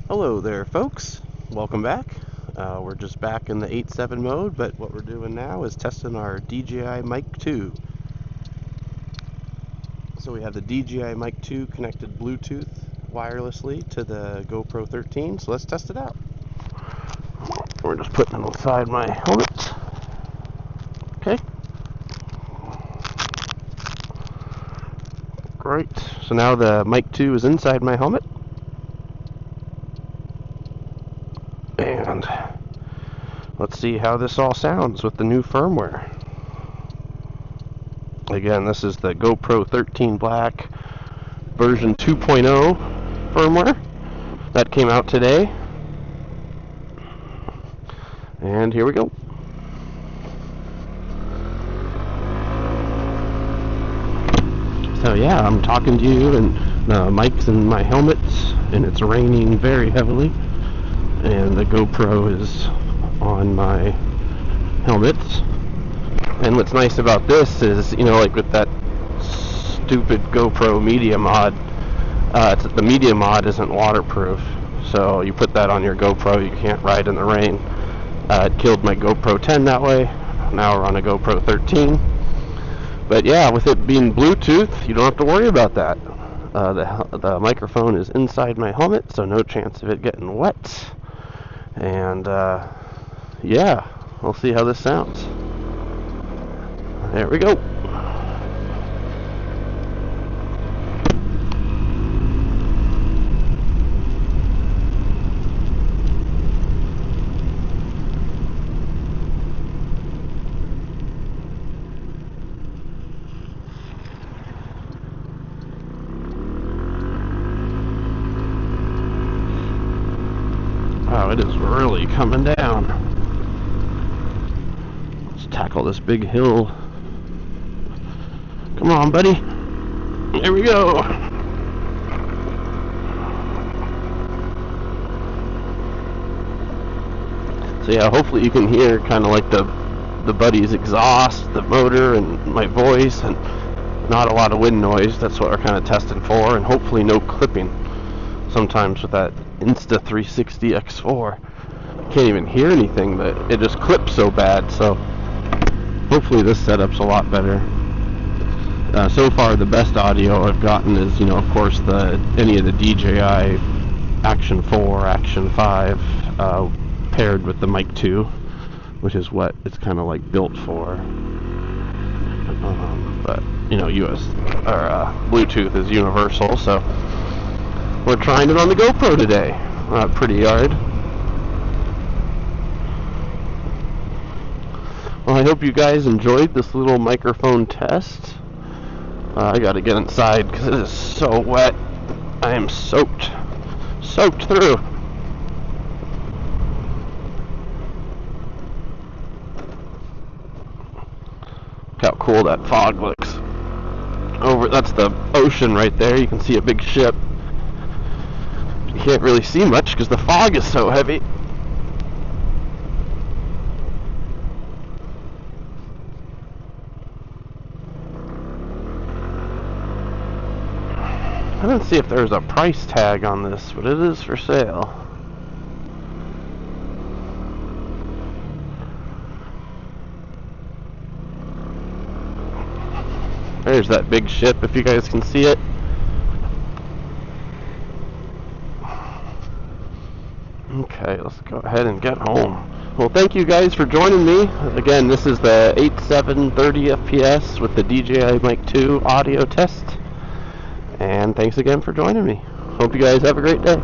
Hello there, folks. Welcome back. We're just back in the 8.7 mode, but what we're doing now is testing our DJI Mic2. So we have the DJI Mic2 connected Bluetooth wirelessly to the GoPro 13, so let's test it out. We're just putting it inside my helmet. Okay. Great. So now the Mic2 is inside my helmet. And let's see how this all sounds with the new firmware. Again, this is the GoPro 13 Black version 2.0 firmware that came out today. And here we go. So yeah, I'm talking to you, and the mic's in my helmet, and it's raining very heavily, and the GoPro is on my helmet. And what's nice about this is, you know, like with that stupid GoPro media mod, the media mod isn't waterproof, so you put that on your GoPro, you can't ride in the rain. It killed my GoPro 10 that way. Now we're on a GoPro 13. But yeah, with it being Bluetooth, you don't have to worry about that. The microphone is inside my helmet, so no chance of it getting wet. And yeah, we'll see how this sounds. There we go. Wow, it is really coming down. Let's tackle this big hill. Come on, buddy. There we go. So yeah, hopefully you can hear kind of like the buddy's exhaust, the motor, and my voice, and not a lot of wind noise. That's what we're kind of testing for, and hopefully no clipping. Sometimes with that Insta360 X4, can't even hear anything, but it just clips so bad. So hopefully this setup's a lot better. So far, the best audio I've gotten is, you know, of course, any of the DJI Action 4, Action 5, paired with the Mic2, which is what it's kind of like built for. But you know, Bluetooth is universal, so we're trying it on the GoPro today. Pretty hard. Well, I hope you guys enjoyed this little microphone test. I gotta get inside because it is so wet. I am soaked through. Look how cool that fog looks. That's the ocean right there. You can see a big ship. You can't really see much because the fog is so heavy. I didn't see if there's a price tag on this, but it is for sale. There's that big ship, if you guys can see it. Okay, let's go ahead and get home. Well, thank you guys for joining me. Again, this is the 8.7 30 FPS with the DJI Mic2 audio test. And thanks again for joining me. Hope you guys have a great day.